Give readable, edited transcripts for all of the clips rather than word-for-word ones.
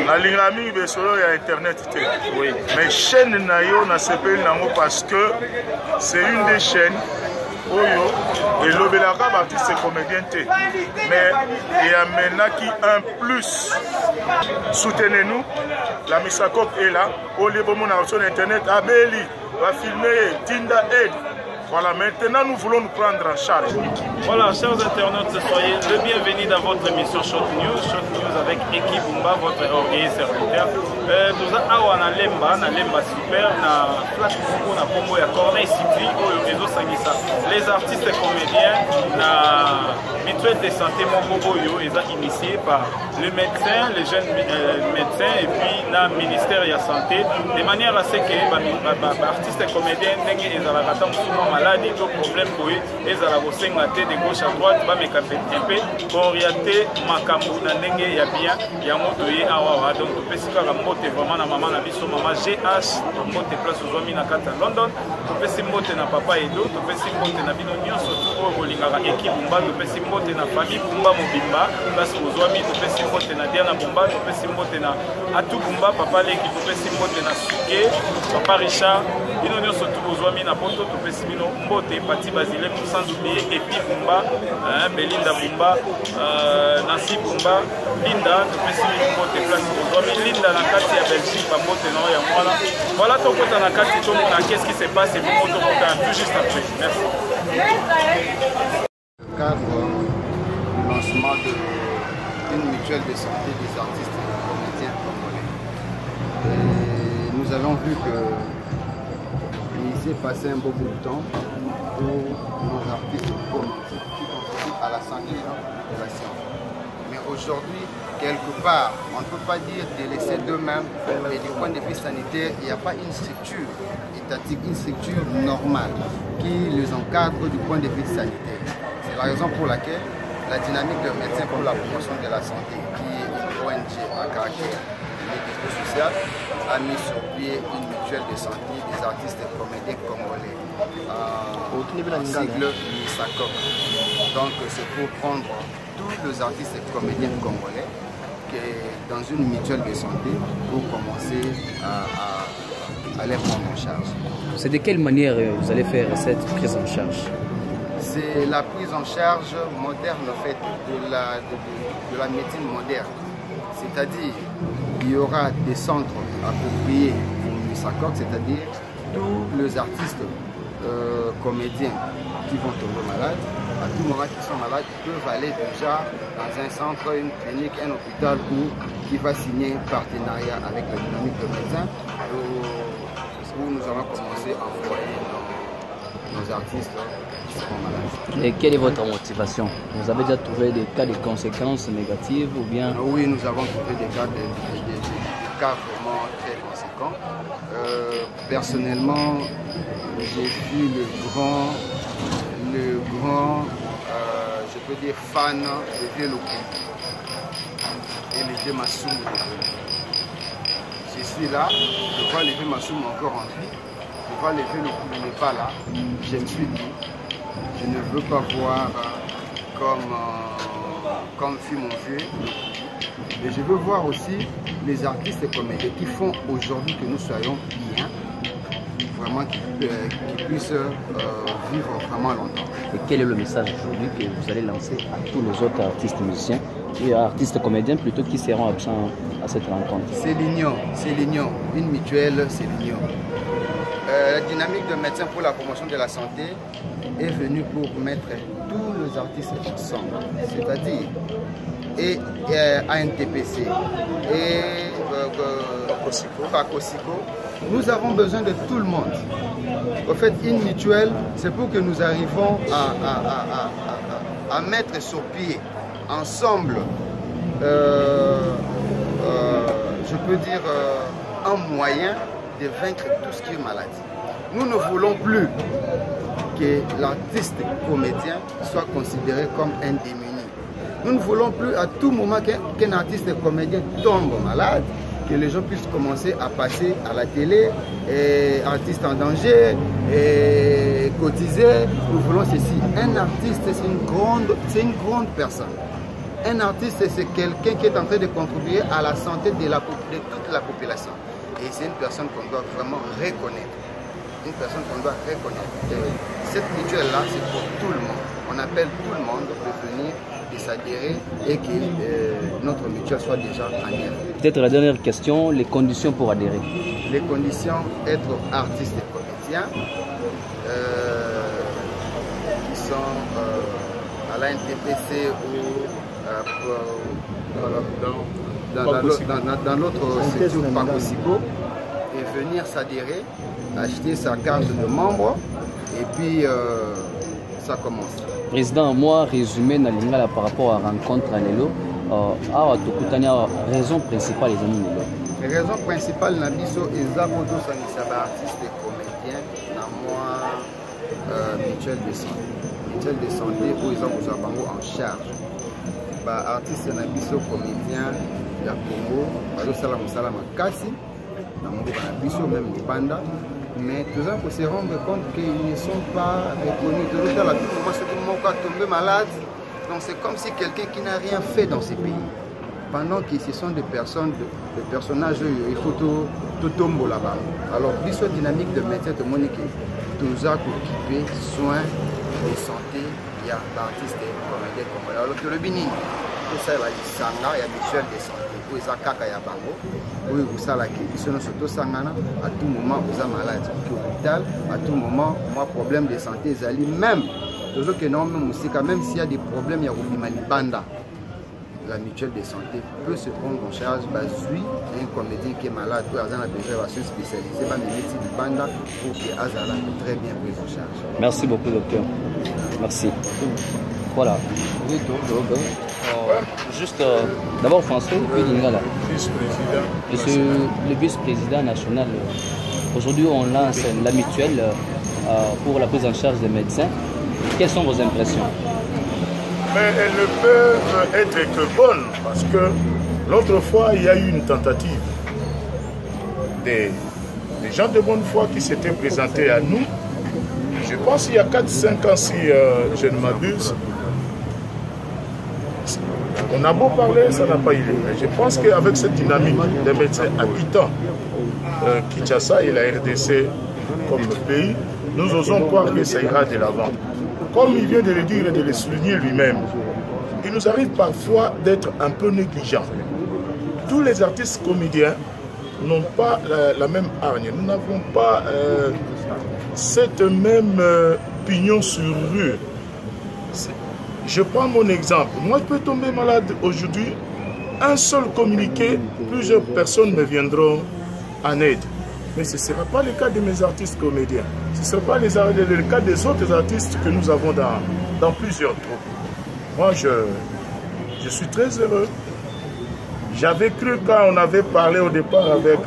La ligne de solo il y a internet. Oui. Mais chaîne Nayo n'a s'appelle Nango parce que c'est une des chaînes Oyo et l'Obelaka Baptiste comédien. Mais il y a maintenant qui un plus. Soutenez-nous. La Misakop est là. Au lieu de sur internet, Abeli va filmer Tinda Aid. Voilà, maintenant nous voulons nous prendre en charge. Voilà, chers internautes, soyez le bienvenu dans votre émission Shot News avec Eki Bumba, votre orgueil serviteur. Nous avons na Lemba super, na Flash Congo, na Congo ya Corneille City, les artistes comédiens, na mutuelle de santé Mokoboyo, ils ont initié par le médecin, les jeunes médecins et puis na ministère de la santé, de manière à ce que les artistes comédiens ils ont maladie, tout problème pour eux, ils ont de gauche à droite, un peu pour orienter Makambu na ndenge ya bien, ya moto ye awa donc tu peux si moto vraiment na maman na biso maman GH, moto place aux amis na kata London, tu peux si moto na papa Edo, tu peux si moto na bino nyonso tout bolingaka équipe Bumba, tu peux si moto na famille Bumba Mobimba, place aux amis, tu peux si moto na Diana Bumba, tu peux si moto na Atu Bumba, papa Leki, tu peux si moto na Suke, papa Richard, bino nyonso tout aux amis na poto, tu peux si bino moto Pati Basile pour sans oublier Epi Bumba, Belinda Bumba, Nancy Bumba, Linda, tu peux signer une moto place aux hommes, Linda na kati ya Belgique, ba moto na ya mwana. Voilà ton côté na kati tout monde, qu'est-ce qui se passe et vous moto tout juste après. Merci. Cadre du lancement d'une mutuelle de santé des artistes et des comédiens congolais. Et nous avons vu que il s'est passé un beau bout de temps pour nos artistes comédiens qui contribuent à la santé de la population. Mais aujourd'hui, quelque part, on ne peut pas dire délaisser d'eux-mêmes, mais du point de vue sanitaire, il n'y a pas une structure étatique, une structure normale qui les encadre du point de vue sanitaire. C'est la raison pour laquelle la dynamique de Médecins pour la promotion de la santé, qui est une ONG à caractère médico-social, a mis sur pied une mutuelle de santé des artistes et comédiens congolais. En sigle MISACOP. Donc c'est pour prendre tous les artistes et comédiens congolais dans une mutuelle de santé pour commencer à les prendre en charge. C'est de quelle manière vous allez faire cette prise en charge? C'est la prise en charge moderne en fait, de la médecine moderne. C'est-à-dire il y aura des centres appropriés pour MISACOP, c'est-à-dire tous les artistes comédiens qui vont tomber malades, à tout moment qui sont malades, peuvent aller déjà dans un centre, une clinique, un hôpital qui va signer un partenariat avec la dynamique de médecins où nous allons commencer à envoyer nos artistes qui seront malades. Et quelle est votre motivation? Vous avez déjà trouvé des cas de conséquences négatives ou bien? Oui, nous avons trouvé des cas vraiment très conséquents. Personnellement, j'ai vu le grand je peux dire fan de Vieux Lokou et le Vieux Massoum. Je suis là, je vois le Vieux Massoum encore en vie, je vois le Vieux Lokou n'est pas là. Je me suis dit, je ne veux pas voir comme fut mon vieux, mais je veux voir aussi les artistes et comédiens qui font aujourd'hui que nous soyons bien, vraiment qui puissent vivre vraiment longtemps. Et quel est le message aujourd'hui que vous allez lancer à tous les autres artistes musiciens et artistes comédiens plutôt qui seront absents à cette rencontre? C'est l'union, une mutuelle, c'est l'union. La dynamique de Médecins pour la promotion de la santé est venue pour mettre tous les artistes ensemble, c'est-à-dire et ANTPC et Pakosico. Nous avons besoin de tout le monde. En fait, une mutuelle, c'est pour que nous arrivons à mettre sur pied ensemble, je peux dire, un moyen de vaincre tout ce qui est maladie. Nous ne voulons plus que l'artiste comédien soit considéré comme un démuni. Nous ne voulons plus à tout moment qu'un artiste et comédien tombe malade, que les gens puissent commencer à passer à la télé, et artiste en danger, et cotiser. Nous voulons ceci. Un artiste, c'est une grande personne. Un artiste, c'est quelqu'un qui est en train de contribuer à la santé de toute la population. Et c'est une personne qu'on doit vraiment reconnaître. Une personne qu'on doit reconnaître. Et cette mutuelle-là, c'est pour tout le monde. On appelle tout le monde de venir, de s'adhérer et que notre mutuelle soit déjà en œuvre. Peut-être la dernière question, les conditions pour adhérer. Les conditions, être artiste et comédien, qui sont à la NTPC ou dans l'autre section Pacosico, et venir s'adhérer, acheter sa carte de membre, et puis ça commence. Président, moi, résumé dans l'Ingala par rapport à la rencontre à Lelo, raison principale, les amis Lelo. Les raisons principales, Nabiso et Zabodo Sangisaba, artiste et comédien, dans moi, mutuelle de santé. Mutuelle de santé, où ils ont en charge. Artiste Nabiso, comédien, il y a Congo, Balo Salam Salam Kassi, dans mon Nabiso, même du Panda. Mais tout ça pour se rendre compte qu'ils ne sont pas reconnus. Tout le monde a tombé malade. Donc c'est comme si quelqu'un qui n'a rien fait dans ces pays. Pendant que ce sont des personnes, des personnages, il faut tout tomber là-bas. Alors, l'histoire dynamique de métier de Monique, tout ça pour occuper soins de santé, il y a l'artiste et comédien comme alors le Bénin. Tout ça, il y a des mutuelles de santé. Où ils ont caca ya bango, où vous savez qu'ils sont surtout sangana, à tout moment vous avez malade, au hôpital, à tout moment, moi problème de santé, ils allaient même, toujours que non, même s'il y a des problèmes, il y a des banda. La mutuelle de santé peut se prendre en charge, oui, un comédien qui est malade, peut avoir une préservation spécialisée, mais les médecins du banda pour que Azala très bien pris en charge. Merci beaucoup, docteur. Merci. Voilà. Juste d'abord François, puis Lingala. Vice-président. Le vice-président national. Aujourd'hui, on lance la mutuelle pour la prise en charge des médecins. Quelles sont vos impressions? Mais elles ne peuvent être que bonnes parce que l'autre fois, il y a eu une tentative des gens de bonne foi qui s'étaient présentés à nous. Je pense qu'il y a 4-5 ans, si je ne m'abuse. On a beau parler, ça n'a pas eu lieu. Je pense qu'avec cette dynamique des médecins habitants, Kinshasa et la RDC comme pays, nous osons croire que ça ira de l'avant. Comme il vient de le dire et de le souligner lui-même, il nous arrive parfois d'être un peu négligents. Tous les artistes comédiens n'ont pas la même hargne. Nous n'avons pas cette même pignon sur rue. Je prends mon exemple. Moi, je peux tomber malade aujourd'hui. Un seul communiqué, plusieurs personnes me viendront en aide. Mais ce ne sera pas le cas de mes artistes comédiens. Ce ne sera pas le cas des autres artistes que nous avons dans plusieurs troupes. Moi, je suis très heureux. J'avais cru quand on avait parlé au départ avec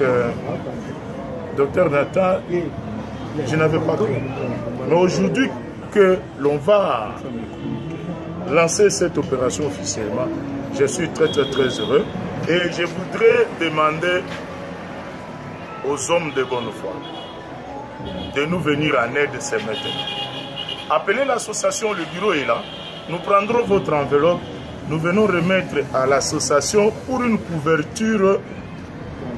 Dr Nathan, je n'avais pas cru. Mais aujourd'hui que l'on va lancer cette opération officiellement, je suis très heureux. Et je voudrais demander aux hommes de bonne foi de nous venir en aide ce matin. Appelez l'association, le bureau est là. Nous prendrons votre enveloppe. Nous venons remettre à l'association pour une couverture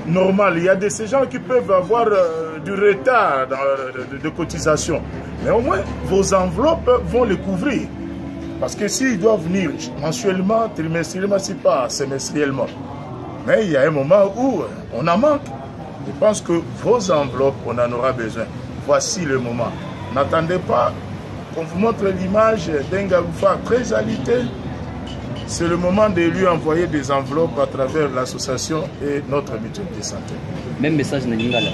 normale. Il y a de ces gens qui peuvent avoir du retard de cotisation. Mais au moins, vos enveloppes vont les couvrir. Parce que s'ils doivent venir mensuellement, trimestriellement, si pas semestriellement. Mais il y a un moment où on en manque. Je pense que vos enveloppes, on en aura besoin. Voici le moment. N'attendez pas qu'on vous montre l'image d'un Garoufa très alité. C'est le moment de lui envoyer des enveloppes à travers l'association et notre mutuelle de santé. Même message de Lingala.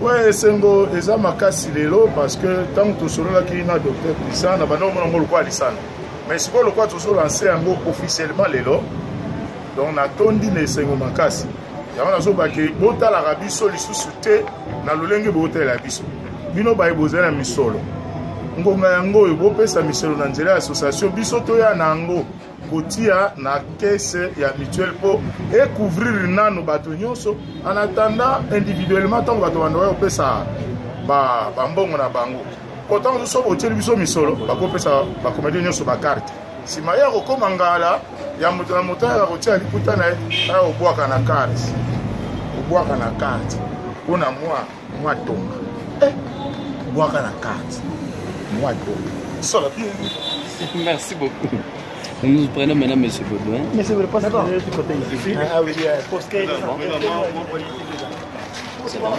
Oui, c'est un makasi lelo parce que tant que tu là qui est docteur Lissana, on a Lissana. Mais si on a lancé officiellement lelo, donc on a tondi les sengo makasi. On a dit que bota la rabiso lisusuté na lolenge bota la biso. Bino ba eboza na misolo. Ngonga yango ebopesa misolo na nzela association biso to ya nango. kotia na caisse ya mutuelle pour couvrir nano bato nyonso en attendant individuellement tant bato bando opesa ba mbongo na bango pourtant so botieli biso misolo bakopesa ba comédien nyonso ba carte sima ya kokoma ngala ya moto na moto ya kotia liputa na ya obwaka na carte mpona mwa tonga obwaka na carte mwa tonga sola. Merci beaucoup. Nous prenons maintenant M. Baudouin. Monsieur le président, du côté ici. Ah oui, parce que c'est bon.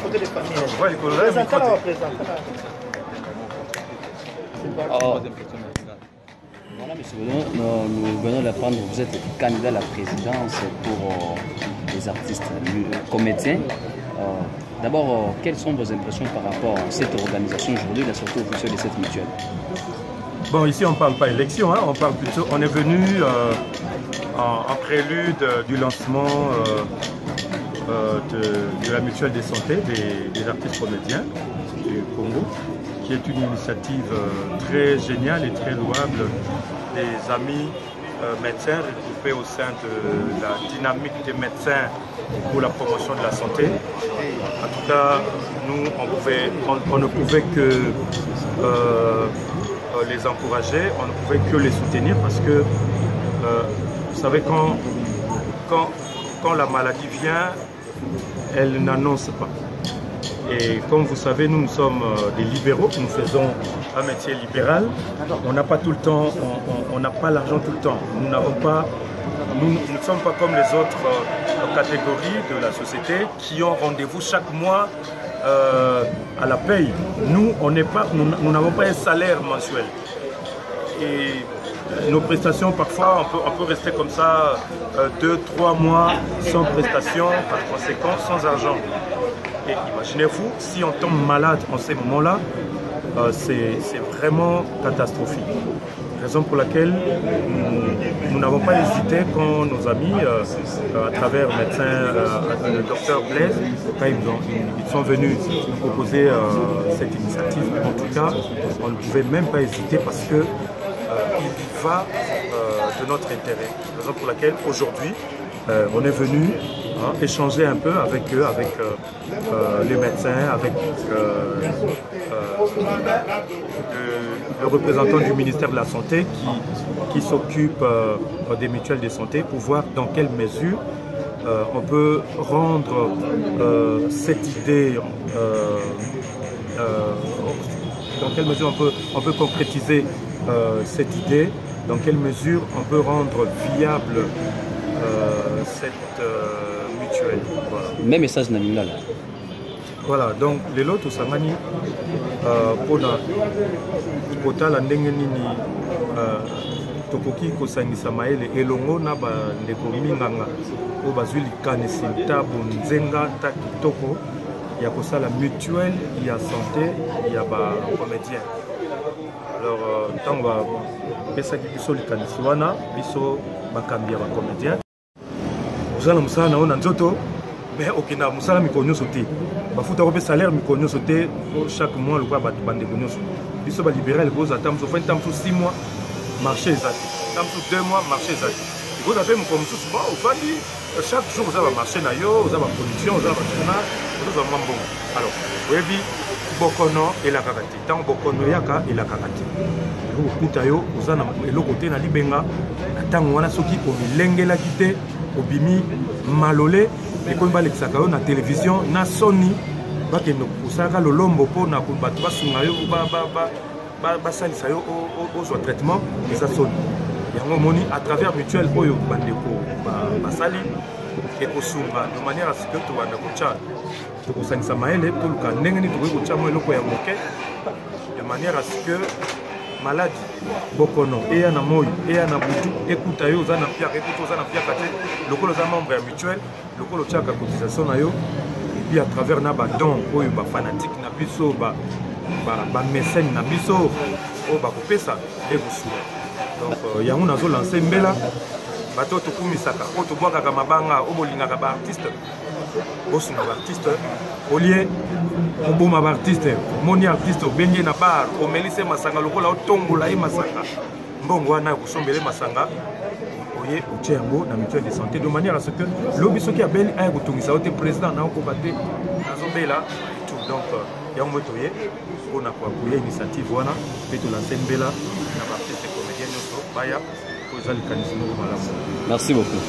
Voilà, M. Baudouin, nous venons d'apprendre que vous êtes candidat à la présidence pour les artistes comédiens. D'abord, quelles sont vos impressions par rapport à cette organisation aujourd'hui, la sortie officielle de cette mutuelle? Bon, ici on ne parle pas élection, hein, on parle plutôt, on est venu en prélude du lancement de la mutuelle de santé des artistes comédiens du Congo, qui est une initiative très géniale et très louable des amis médecins regroupés au sein de la dynamique des médecins pour la promotion de la santé. En tout cas, nous, on ne pouvait que les encourager, on ne pouvait que les soutenir parce que, vous savez, quand la maladie vient, elle n'annonce pas. Et comme vous savez, nous sommes des libéraux, nous faisons un métier libéral. On n'a pas tout le temps, on n'a pas l'argent tout le temps. Nous n'avons pas, nous ne sommes pas comme les autres catégories de la société qui ont rendez-vous chaque mois à la paye. Nous, nous n'avons pas un salaire mensuel. Et nos prestations, parfois, on peut rester comme ça 2-3 mois sans prestation, par conséquent, sans argent. Et imaginez-vous, si on tombe malade en ces moments-là, c'est vraiment catastrophique. Raison pour laquelle nous n'avons pas hésité quand nos amis, à travers le médecin, le docteur Blaise, quand ils sont venus nous proposer cette initiative. En tout cas, on ne pouvait même pas hésiter parce que il va de notre intérêt. Raison pour laquelle aujourd'hui, on est venu échanger un peu avec eux, avec les médecins, avec le représentant du ministère de la Santé qui s'occupe des mutuelles de santé pour voir dans quelle mesure on peut rendre cette idée, dans quelle mesure on peut concrétiser cette idée, dans quelle mesure on peut rendre viable cette mutuelle. Voilà. Même message Namina là. Voilà, donc les lots tout ça mani pour la ndenge nini tokoki kosangisa maele elongo na ba ndeko minganga o bazwi likanisi ntabu nzenga ta kitoko ya kosala mutuelle ya santé ya ba comédien. Alors tant va pesaki biso likanisi wana biso bakambi ya ba comédien ozala musala na ona nzoto mais okina musala mikonyo sote bafuta ko pe salaire mikonyo sote chaque mois le quoi bande konyo so biso ba libéral ko za tamso fin tamso 6 mois marché ezati tamso 2 mois marché ezati ko za pe mo comme sous ba ofandi chaque jour za ba marché na yo za ba production za ba journal za mambo. Alors webi bokono ela kakati tant bokono yaka ela kakati okuta yo ozana eloko te na libenga tango wana soki omilengela kite obimi malole ekomi balekisaka yo na télévision na soni bakende kosalaka lolombo mpona bato basunga yo basalisa yo ozwa traitement eza soni yango omoni à travers mutuelle oyo bandeko basali ekosunga de manière à ce que tobanda kotya tokosangisa maele toluka ndenge nini tokoki kotya mo eloko ya moke de manière à ce que maladi bokono eya na moyi eya na butu ekuta yo oza na piaka ekuta oza na piaka te lokolo oza membre ya mutuelle lokolo otyaka cotisation na yo et puis à travers na badon oyo bafanatique na biso bamécène na biso oyo bakopesa ekosula donc yango nazolanse mbela bato tokumisaka oyo tobwakaka mabanga oyo bolingaka baartiste bosunga baartiste olie oboma baartiste omoni artiste obengi na bar omelise masanga lokola otombola ye masanga mbongo wana ekosombele masanga ye otie yango na mutuelle de santé de manière à ce que lobi soki abeli aya kotungisa yo te président na okoka te nazobela et tout donc yango mo toye mpona koapuya initiative wana mpe tolanse mbela na baartiste comédien nyonso baya po eza likanisi moko malamu. Merci beaucoup.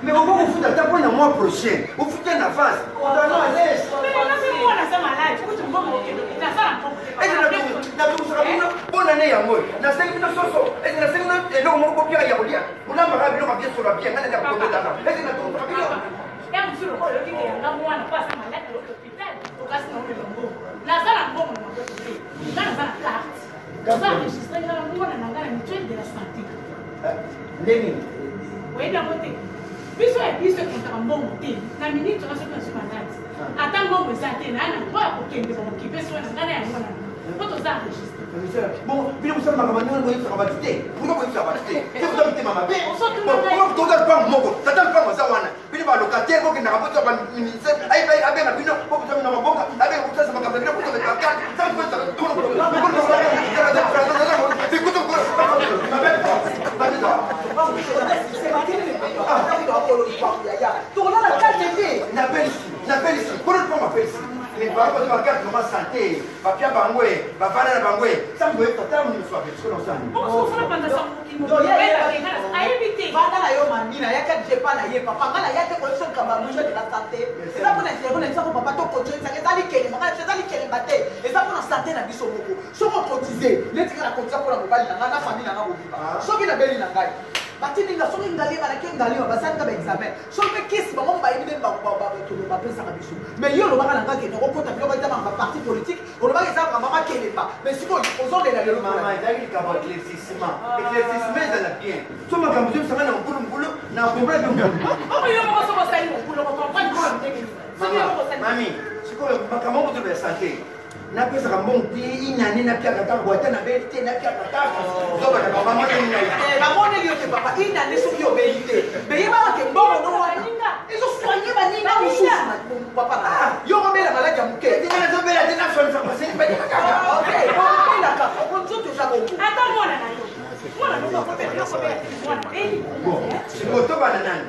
Mais on va vous foutre à le mois prochain. Vous foutez une avance. Bonne année à moi. Na 5 minutes soso. Et na 5 minutes et donc mon copier ya olia. On a marre bien bien sur la bien. Na na ko da. Et na to bien. Ya msuru ko yo kike nga mwana kwa sama la ko hospital. O kasi na ngo. Na sala mbongo na ko te. Ngana sana carte. Kaza registre nga mwana na ngana mutuelle de la santé. Neni. Wenda mote. Biso e biso kontra mbongo te. Na minute na soka sur malade. Ata mbongo santé na na kwa ko kende ko kipe so na ngana ya mwana. Poto za registre. Bon, puis vous savez, ma maman, vous avez fait pourquoi vous avez fait c'est vous avez fait ma maman. Pourquoi vous avez pas mon ça donne pas ça wana. Puis va locataire ko na rapporter ba ministère. Ay abe na bino, ko vous avez na mabonga. Abe ko ça ma kabila ko to ka kan. Ça vous fait ça. N'appelle ici. Pourquoi pas m'appeler ici? Mais par rapport à la carte de ma santé, papier bangoué, papa bangoué, ça me doit être tellement une fois, parce que l'on s'en est. On se fait pendant ça pour qu'il nous à éviter. Pendant la yomanina, il y a quatre jeux pas la yé, papa, il y a des collections comme un de la santé. C'est ça pour l'interroger, c'est ça pour papa, ton coach, c'est ça qui est les batailles, et ça pour la santé n'a pas son mot. Si on cotisé, les tigres à cotiser pour la mobile, la famille n'a pas oublié. Sauf qu'il a belle n'a pas. Batini nga soki ngali bana ke ngali basani ka examen so me kesi ba mo ba yibine ba to ba pesa ka biso mais yo lo ba na ngake no ko ta bilo ba tama ba parti politique o lo ba ke sa mama kele ba mais siko ozo de la le mama ezali ka ba éclaircissement éclaircissement ça bien so ma ka muzo sanga na ngulu na comprendre ngulu yo mo so ba sai ngulu ko comprendre ko ndeke mami siko ba ka mo to be santé na pesa ka mbongo te inane na pia kata boita na belite na pia kata so ba ka mama ni ba mone yo te papa inane so yo belite be yeba ke mbongo no wana izo soigner ba ninga mususu na papa yo ko bela malaki ya muke tina zo bela tina so so ba sen ba ni kaka okay ko bela ka ko nzo to jabo ata mwana na yo mwana no ko bela yo ko bela mwana bon siko to ba nani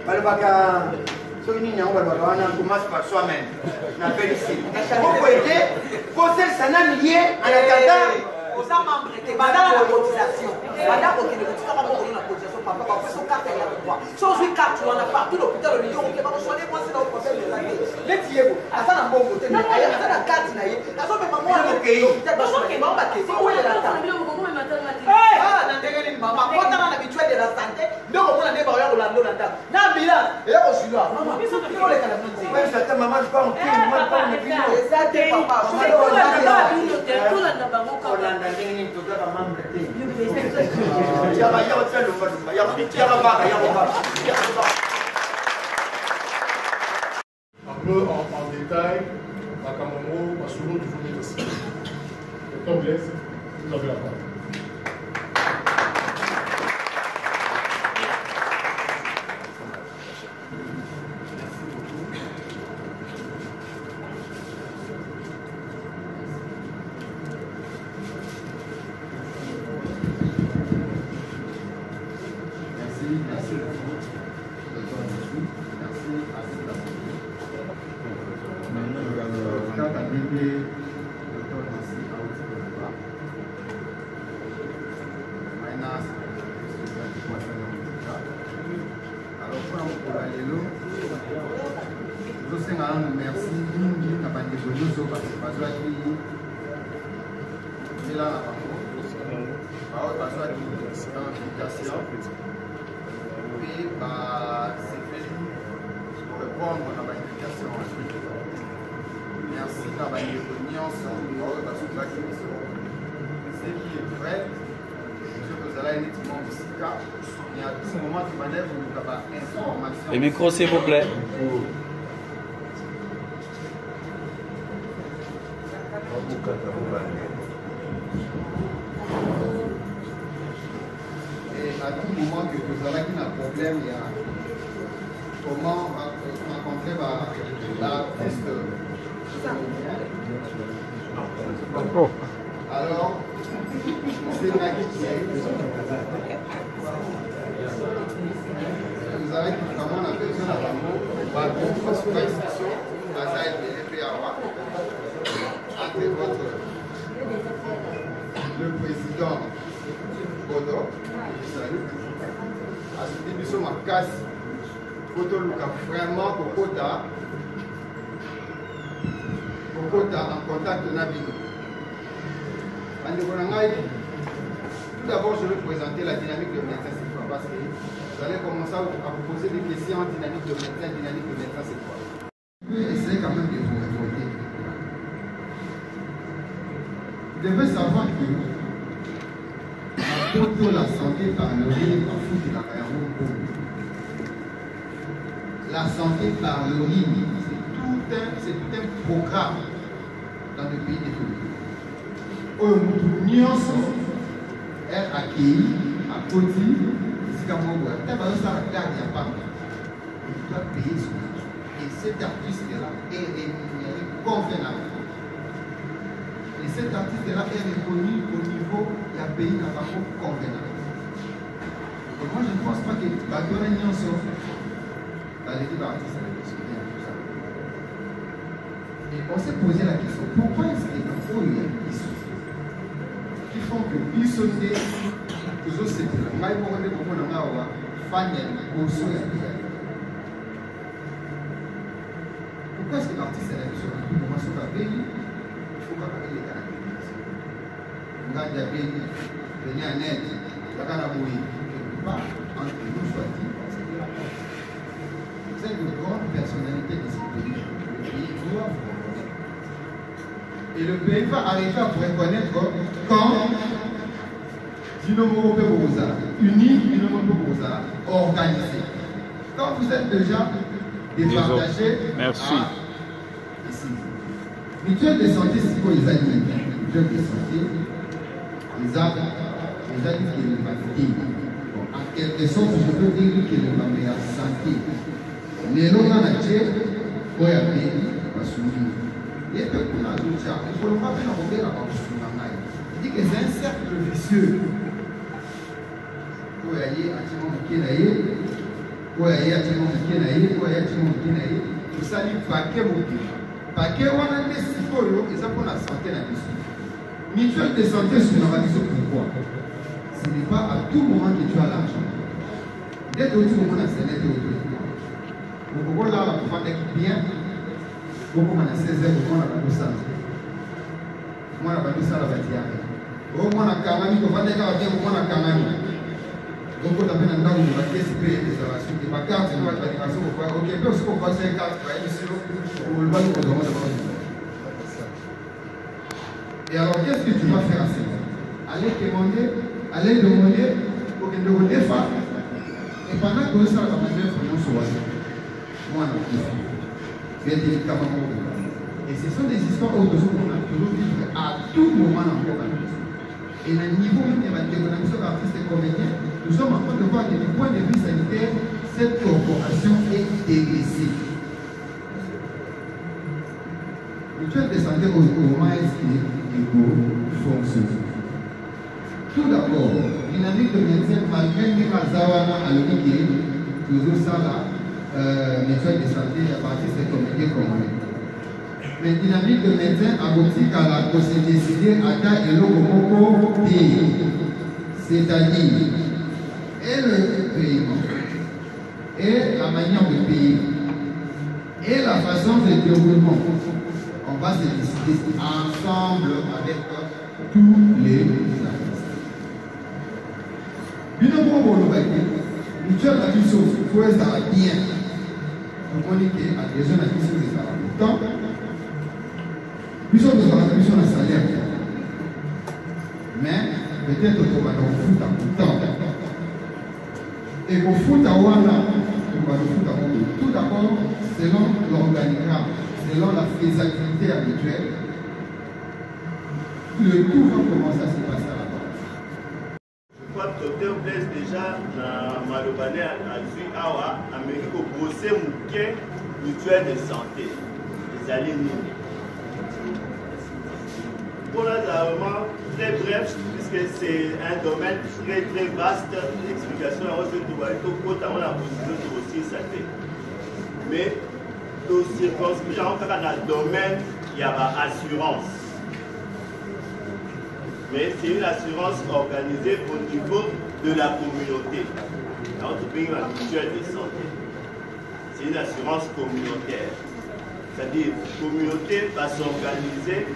bale baka soki nini yango balobaka wana commence par soi-même nappelle ici poko ete kosalisa nani ye en attendant oza membre te bandala na cotisation banda kokende kotikaka mokolo na cotisation papa bapeso carte ya droit so ozwi carte wana partout l'hôpital olingi okoke bakosoane mwasi na oprobème eza te neti yebo aza na mbongo te aza na carte na ye azomema mwana bakesi owelela ta na ndenge nini mama kotana na mutuelle de la santé nde komona nde baoya kolando na ndako na ambulance eya kozwila oleka na miti maman pas on tient maman pas on vino eza te papa olanda ndenge nini tozaka membre te yaba tia lumba yaba baka yaba baka peu en détail, à Kamongo, à Soulo, du Fournier aussi. Docteur Blaise, vous avez la parole. Merci mingi na bandeko nyonso bazwaki nzela na bango bazwaki invitation mpe basepeli korépondre na bainvitation. Merci na bandeko nyonso oyo bazwaki biso. Ce qui est vrai soki ozalaki neti mwa mosika mais à tout moment tobandai koluka bainformation. Le micro s'il vous plaît. Et à tout moment que vous avez un problème, il y a comment rencontrer l'artiste. Alors, c'est Nagui qui est. Vous avez vraiment la personne à l'amour, votre expression, entre le président Bodo, salut, à ce début sur ma casse, Bodo Luka vraiment Kokota en contact de Nabino. Tout d'abord, je vais présenter la dynamique de médecin, c'est quoi? Parce que vous allez commencer à vous poser des questions en dynamique de médecin, c'est quoi? Essayez quand même de vous répondre. Vous devez savoir que la santé par le riz, la santé par le riz, c'est tout un programme dans le pays des pays. Nous est accueilli à Côte, ici à Mongoua. Tu vas faire la garde, il n'y a pas. Tu dois payer son argent. Et cet artiste-là est rémunéré convenablement. Et cet artiste-là est reconnu au niveau de la pays n'a pas convenable. Et moi, je ne pense pas que Badouane Nyonso, dans l'équipe artiste, et on s'est posé la question, pourquoi est-ce que dans il y a des issues qui font que Bissonné, que je sais que moi, je vais vous dire, pourquoi est-ce que l'artiste est là sur le coup? Comment ça va bien? Il faut pas parler des caractéristiques. Regarde, il y a bien venu en aide, il y a un amour, quelque part, entre nous, soit dit, c'est une grande personnalité de ce pays. Le pays doit vous reconnaître. Et le pays va arriver à vous reconnaître quand Dino Boza, uni, Dino Boza, organisé. Quand vous êtes déjà départagé, merci. Ici. Mutuelle de santé, c'est quoi les amis? Mutuelle de santé, les amis qui est validé. En quelque sorte, je peux dire que le meilleure santé. Les longs en entier, il y a des soumis. Et puis, on a tout ça. Il faut pas faire un la il dit que c'est un cercle vicieux. Vous voyez, à tout ça, il paquet paquet on a des psychologues et ça pour la santé la mission. Mutuelle de santé sur la radio, pourquoi? Ce n'est pas à tout moment que tu as l'argent. Dès que tout moment, c'est net au tout. Vous pouvez là, la pouvoir d'être bien. Vous pouvez à 16 heures, vous pouvez à la ça. Moi, la balle ça, la bâtiment. Vous pouvez à Kamani, vous pouvez à bien, vous pouvez à Kamani. Donc, on a bien un temps où on va essayer de faire la suite. Et ma carte, c'est quoi l'animation? Ok, puis aussi, on va passer une carte, on le va nous demander. Et alors, qu'est-ce que tu vas faire à ce moment? Aller demander pour que nous le fasse. Et pendant que ça va faire une sur moi, non, Et ce sont des histoires où on a toujours vivre à tout moment dans le monde. Et à niveau même de artistes et comédiens, nous sommes en train de voir que du point de vue sanitaire, cette corporation est délaissée. Mutuelle de santé au moment est-ce qu'il fonctionne. Tout d'abord, dynamique de médecin, malgré que Mazawana a le dit toujours ça là, mutuelle de santé à partir de comédiens congolais. Mais dynamique de médecin aboutit à la décider à ta et l'Okomoko pays. C'est-à-dire, et le paiement, et la manière de payer, et la façon de déroulement. On va se décider ensemble avec tous les artistes. Bien bon, mutuelle a dit ça, il faut être bien. On dit qu'il y a des gens qui sont des artistes. Nous sommes dans la mission de salaire. Mais peut-être qu'on va nous foutre à tout temps. Et qu'on fout à Wanda, on va nous foutre à tout d'abord, selon l'organigramme, selon la faisabilité habituelle, le tout va commencer à se passer à la base. Je crois que Dr Blaise déjà dans Malobane à Zui Awa, Amérique au procès Mouké, mutuelle de santé. Les alignés. Pour là, vraiment très bref, puisque c'est un domaine très très vaste, l'explication à ce notamment la position de aussi santé. Mais au circonscrit, dans le domaine, il y a l'assurance. Mais c'est une assurance organisée au niveau de la communauté. Dans notre pays, la mutuelle de santé. C'est une assurance communautaire. C'est-à-dire que la communauté va s'organiser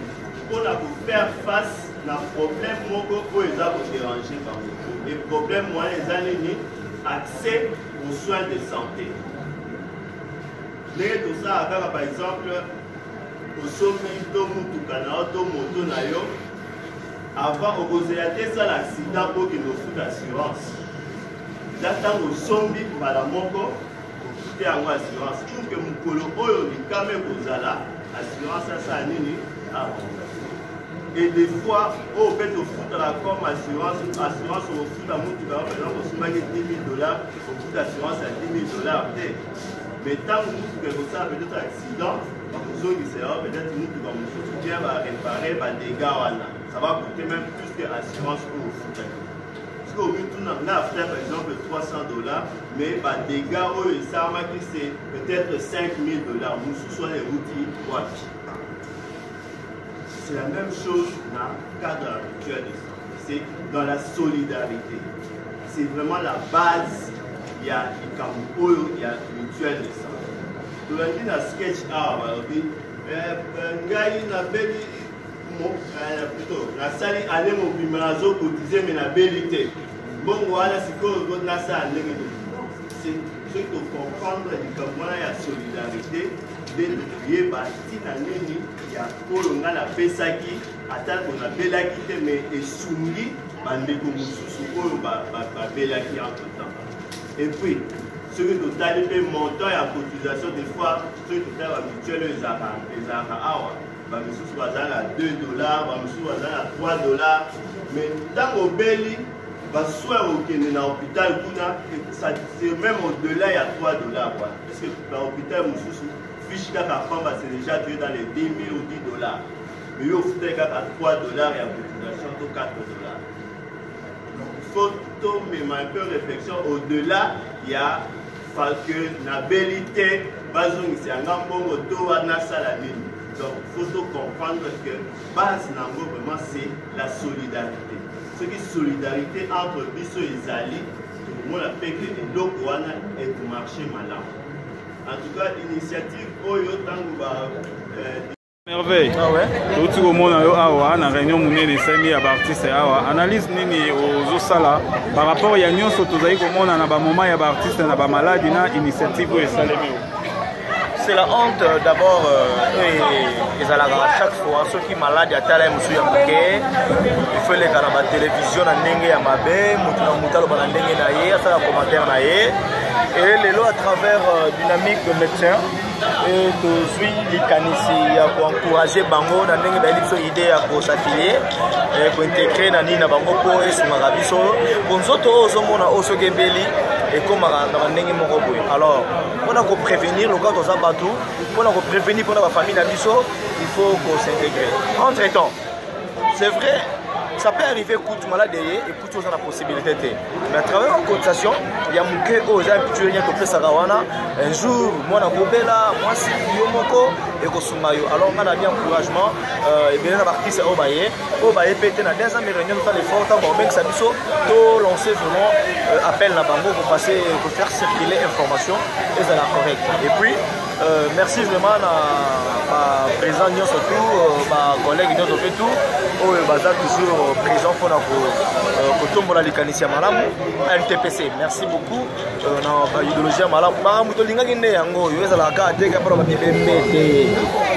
pour faire face à un problème qui est dérangé par nous. Les problèmes, moi, les années, accès aux soins de santé. Mais tout ça, par exemple, au sommet de Moutoukana, de Motonayo, avant, au Bozéaté, ça l'accident pour qu'il nous foute l'assurance. J'attends au sommet, par Moko, pour quitter en assurance. Pour que mon colo, quand même, vous allez, assurance, ça, c'est un et des fois, on peut te foutre la comme assurance, on fout à mon par exemple, on se met 10 000 $, on fout l'assurance à 10 000 $. Mais tant que vous avez peut-être un accident, peut-être que nous va réparer les dégâts. Ça va coûter même plus que l'assurance pour vous foutre. Parce qu'au bout on a fait par exemple 300 $, mais les dégâts, c'est peut-être 5 000 $. Nous sommes les routiers. C'est la même chose dans le cadre habituel de santé. C'est dans la solidarité. C'est vraiment la base. Il y a mutuelle de santé. Donc, il y a un sketch la salle allait m'obliger cotiser mais la belle bon voilà c'est que la salle c'est ce qu'il faut comprendre comment il y a solidarité de prier bâti na nini ya kolonga la pesaki ata qu'on a belaki mais et soumis bandeko mususu oyo ba belaki entre temps et puis ce que nous avons fait montant et la cotisation des fois ce que nous avons mutuel les awa bamisusu bazala à 2 $, bamisusu bazala à 3 $, mais tant au belli soin au Kenya hôpital c'est même au-delà il y a 3 $, quoi. Parce que l'hôpital mususu fiche kaka pamba c'est déjà tué dans les 10 000 ou 10 $. Mais il faut faire à 3 $, il y a cotisation de 4 $. Donc il faut même un peu réflexion au-delà il y a que la bellité bazong c'est un gambongo to na salamine. Donc il faut comprendre que base nango vraiment c'est la solidarité. Ce qui est solidarité entre biso et Zali, tout le monde a fait que les Lokwana et pour marcher malin. En tout cas, l'initiative Oyo Tanguba. Merveille. Tout le monde a une réunion de Semi à Bartiste Awa. Analyse nini aux Osala par rapport à Yannion Sotozaï, comme on a un moment, il y a Bartiste, il y a malade, il y a une initiative et Salémé. C'est la honte d'abord, ils allaient à chaque fois, ceux qui sont malades, il y a tel monsieur il faut les gars à la télévision, à Nenge à Mabé, Moutalo à Nenge Naye, à la commentaire Naye. Et les lois à travers dynamique de médecins, et tozwi likanisi ya koencourager bango na ndenge bayeli biso idée ya kosafilie kointegre na nini na bango mpo esungaka biso po nzoto oyo ozomona oyo soki ebeli ekomaka na bandenge moko boye. Alors mpona koprévenir loka toza bato mpona koprévenir mpona bafamille na biso il faut s'intégrer. Entre temps c'est vrai ça peut arriver coûte malade et coûte aux la possibilité. Mais à travers une cotisation, il y a mon cœur aux habitués qui ont fait ça. Un jour, moi, je suis là, moi, je suis et je suis alors, on a bien encouragement. Et bien, on a parti au Baye. Au Baye, peut-être, dans 2 ans, mais réunion, on a l'effort, on a ça, tout lancer vraiment appel à Bango pour passer, pour faire circuler l'information et ça la correcte. Et puis, merci vraiment à président surtout, à collègue surtout, au bazar toujours présent pour la likanisi malamu NTPC. Merci beaucoup. Dans l'idéologie malamu,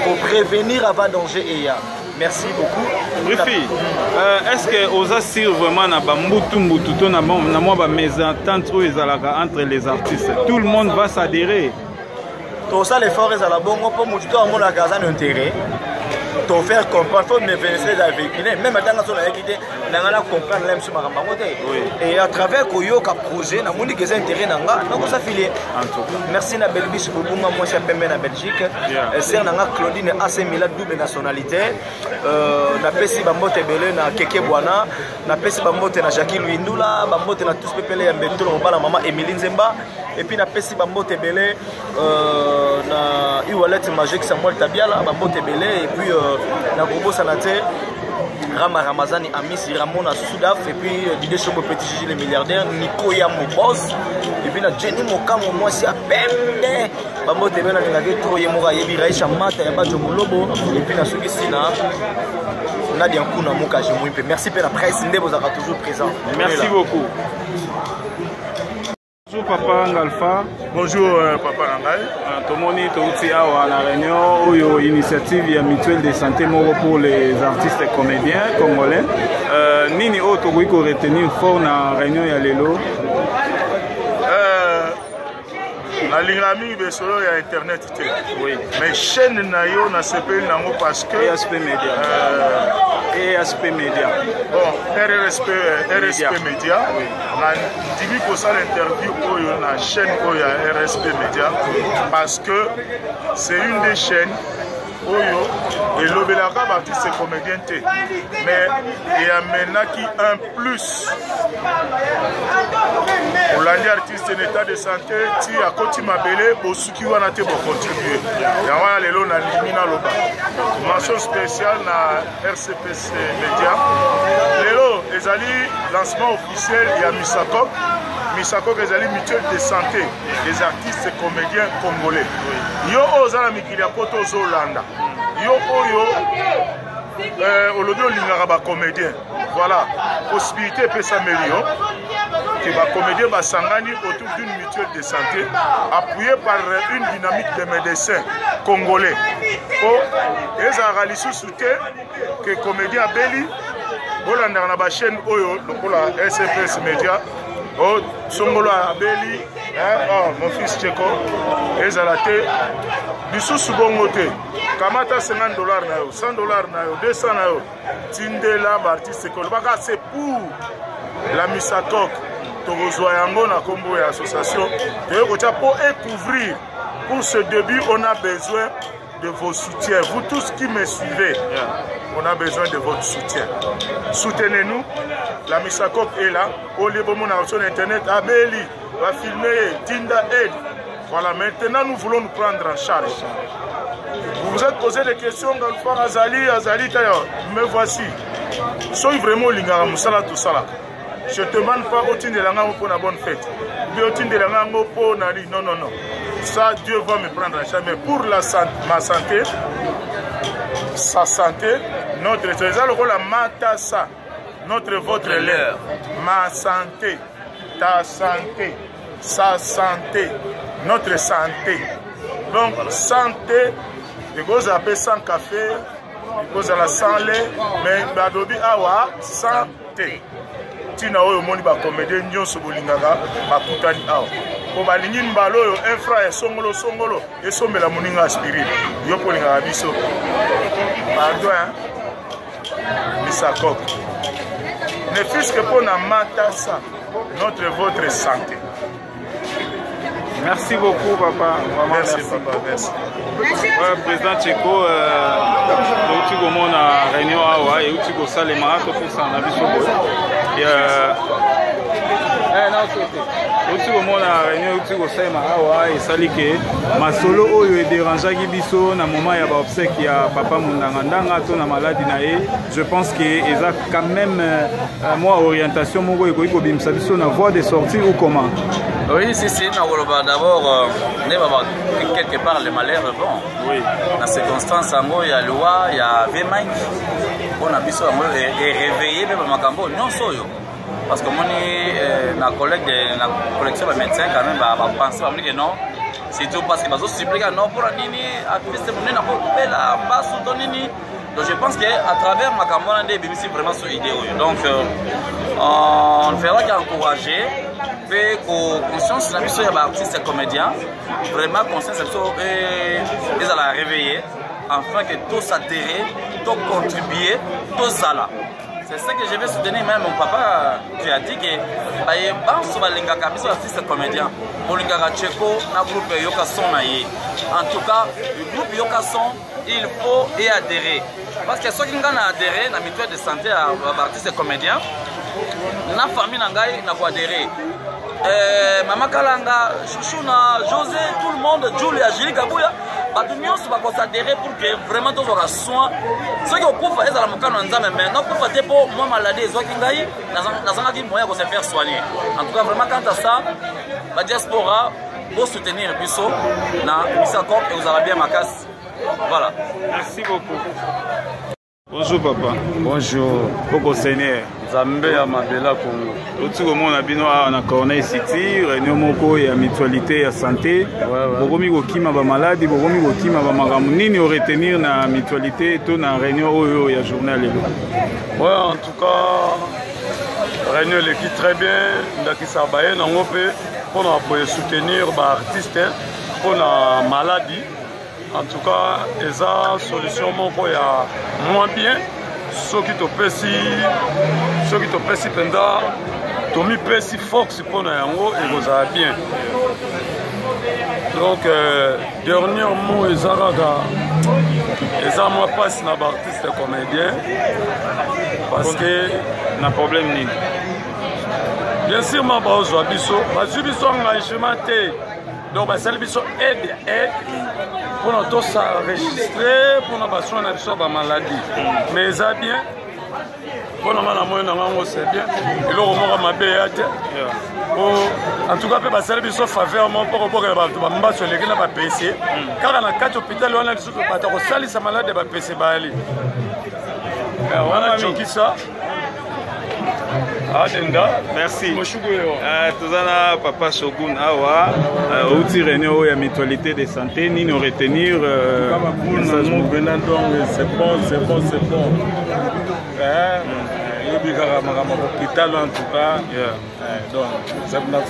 pour prévenir avant danger et merci beaucoup. Brifi, est-ce que vous assurez vraiment na bambutu na moi mésentente entre les artistes? Tout le monde va s'adhérer. Tout ça l'effort est à la bonne pour moutouto à mon agazan intérêt. Pour faire comprendre, il faut me véhiculer à véhiculer. Même dans la zone équité, on a comprendre l'aime sur ma et à travers Koyoka projet, on a dit que c'est intérêt dans la donc ça file. Merci na Belgique beaucoup moi c'est PMN na Belgique. C'est na Claudine AC Milan double nationalité. Na pesi bambote belé na Keke Bwana, na pesi bambote na Jackie Luindula, bambote na tous pepele ya Mbetolo mobala maman Emilie Nzemba et puis na pesi bambote belé na Iwalet Magique Samuel Tabiala bambote belé et puis na Gobo Sanate Rama Ramazani Amis Ramona Soudaf et puis Didier Chobo Petit Gigi le milliardaire Nico Yamo boss et puis na Jenny Mokamo moi c'est à peine bambote belé na ngaki troye moka yebi Raisha Mata ya Bajo Molobo et puis na Suki Sina Nadia Nkuna Moka Jimouipe. Merci pour la presse Ndebo Zaka toujours présent. Merci beaucoup. Bonjour Papa Ngalfa. Bonjour Papa Nangai. Tomoni Touti Awa la réunion où initiative ya mutuelle de santé moro pour les artistes et comédiens congolais. Nini autre oui qu'on retenir fort na réunion ya lelo. Na lingami besolo ya internet te. Oui. Mais chaîne na yo na CPL nango parce que ESP Media. ESP Media. Bon, RSP Media. Oui. Na dibi ko ça l'interview oyo na chaîne oyo ya RSP Media parce que c'est une des chaînes oyo et l'obelaka baptiste comédien te. Mais il y a maintenant qui un plus. Olandi artiste en état de santé ti à Koti Mabele bosuki wana te bo contribuer. Ya wana lelo na limina loba. Mention spéciale na RCPC Media. Lelo ezali lancement officiel ya Misakok. Misakok ezali mutuelle de santé des artistes et comédiens congolais. Yo ozala mikili ya poto ozolanda. Yo oyo olobi olingaka ba comédien. Voilà, possibilité peut s'améliorer. Que les comédiens basangani autour d'une mutuelle de santé appuyée par une dynamique de médecins congolais. Pour les aralistes soutiennent que les comédiens Beli, Bolanda na ba chaîne oyo lokola SFS Media, oh Songolo Abeli, mon fils Tcheko, les alaté, bisou subongote, kamata $50 na yo, $100 na yo, 200 na yo, tindela artiste congolais. Baka c'est pour la Misakok. Pour l'association, pour couvrir. Pour ce début, on a besoin de vos soutiens. Vous tous qui me suivez, on a besoin de votre soutien. Soutenez-nous. La Misakok est là. Au lieu de sur Internet, Abeli va filmer, Tinda aide. Voilà, maintenant nous voulons nous prendre en charge. Vous vous êtes posé des questions, Galfa, Azali, me voici. Soyez vraiment l'ingara Moussala tout ça là. Je ne te demande pas au de la pour la bonne fête. Au de la pour Nali. Non, non, non. Ça, Dieu va me prendre en charge. Mais pour la santé, ma santé, sa santé, notre trésor, la matassa, notre votre l'air. Ma santé, ta santé, sa santé, notre santé. Donc, santé, il faut appeler sans café, il faut la sans lait, mais Badobi Awa, santé. Tina oyo moni ba comédien nyonso bolingaka bakutani awa po balingi mbala oyo un frère songolo songolo esombela moninga aspirine yo mpo olingaka biso pardon misakok ne fût-ce que mpo na matasa votre santé. Merci beaucoup, papa. Vraiment, merci, papa. Merci. Ouais, président Tcheko, tu as la réunion à et tu as le marat pour ça. Aussi au monde à réunion tu go sema awa et salike masolo oyo dérangeaki biso na moment ya ba obsèque ya papa Mundanga ndanga to na maladie na ye. Je pense que eza quand même moi orientation moko eko ko bimsa biso na voie de sortie ou comment? Oui, c'est d'abord quelque part le malheur bon. Oui. Dans ces circonstances il y a loi, il y a Vemaï. On a biso et réveiller même makambo non soyo. Parce que moi, ma collègue de la collection de médecins, quand même, va penser que non. C'est tout parce que les autres suppliquent non pour nini, à tout ce monde n'a pas la base ou nini. Donc je pense qu'à travers ma campagne, on BBC vraiment sur l'idée. Donc on fera qu'encourager, fait conscience de la mission des artistes et comédiens, vraiment conscience de la réveiller, afin que tous s'atterrent, tous contribuer, tous là. C'est ça que je vais soutenir même mon papa qui a dit que les artistes comédiens, les Tcheko, le groupe Yokason. En tout cas, le groupe Yokason, il faut y adhérer. Parce que ceux qui ont adhéré à la mutuelle de santé à artistes comédiens, la famille n'a adhéré. Maman Kalanga, Chouchouna, José, tout le monde, Julia, Julie Kabouya, l'union va s'adhérer pour que vraiment tous aura soin. Ceux qui ont pu faire ça, mais non pour faire pour moi maladie, ceux qui ont moyen de se faire soigner. En tout cas, vraiment, quant à ça, la diaspora pour soutenir le puceau, na Misakok et vous avez bien ma casse. Voilà. Merci beaucoup. Bonjour papa. Bonjour. Boko Seigneur. Zambé ya Mabela Congo. Otu komona bino na Corneille City, réunion moko ya mutualité ya santé. Bokomi kokima ba maladi, bokomi kokima ba makambo nini o retenir na mutualité to na réunion oyo ya journée lelo. Ouais, en tout cas réunion l'équipe très bien, ndaki sabaye na ngope pour soutenir ba artiste pour la maladie. En tout cas, ils ont solution moins bien. Ceux qui te pèsent pendant, tu mis pèsent force pour nous et vous avez bien. Donc, dernièrement, ils ont moi passe na artiste comédien parce que na problème ni. Bien sûr, ma base biso, ma subiso engagement té. Donc, bah, celle biso aide pour nous tous enregistrer, pour nous passer une maladie. Mais ça bien, pour nous c'est bien. Et là, on m'a bien. En tout cas, celle biso faveur pour que les gens sur lesquels on va PC. Car on a 4 hôpitaux, on a des hôpitaux qui sont les malades de PC. On a choqué ça. Merci. Tozana papa Shogun awa outil réunion ya mutualité de santé ni nous retenir c'est bon. Hôpital en tout cas. Donc c'est bon.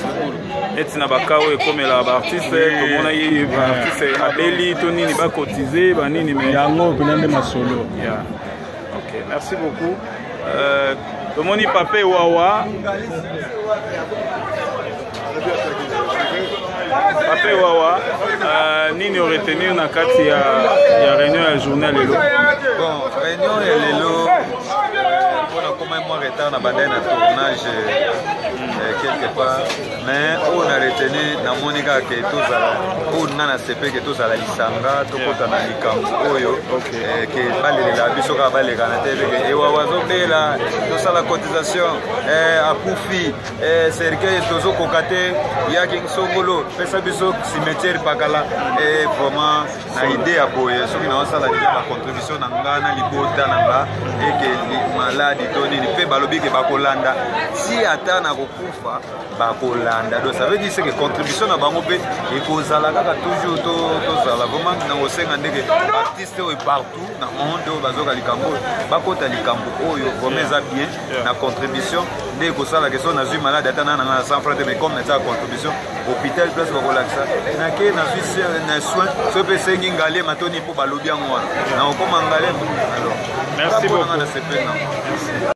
Et na bakao e comme la artiste comme on a eu artiste abeli to nini ba cotiser ba nini mais yango kunande masolo. OK, merci beaucoup. Tomoni Pape Wawa. Pape Wawa, nini retenir na kati ya réunion ya journée lelo. Bon, réunion ya lelo on a quand même moins retard na bandai na tournage quelque part mais on a retenu na monika que tozala on na CP que tozala lisanga tokota na likambo oyo que balela biso ka balela na tebe et wawazo bela tosala cotisation akufi cercueil tozo kokate ya kingsongolo pesa biso cimetière pakala et vraiment na idée ya boye soki na osala déjà la contribution na ngana libota na nga et que maladi toni ni pe balobi ke bakolanda si ata na kokufa fois bakolanda. Donc ça veut dire que contribution na bango pe ekozala kaka toujours tozala vraiment na osenga ndenge artiste oyo partout na monde oyo bazoka likambo bakota likambo oyo vraiment eza bien na contribution nde ekosala question nazwi malade ata nana na 100 francs mais comme na contribution hôpital place bakolakisa nake nazwi na soin so pe sengi ngale matoni mpo balobi yango wana na okoma ngale alors merci beaucoup.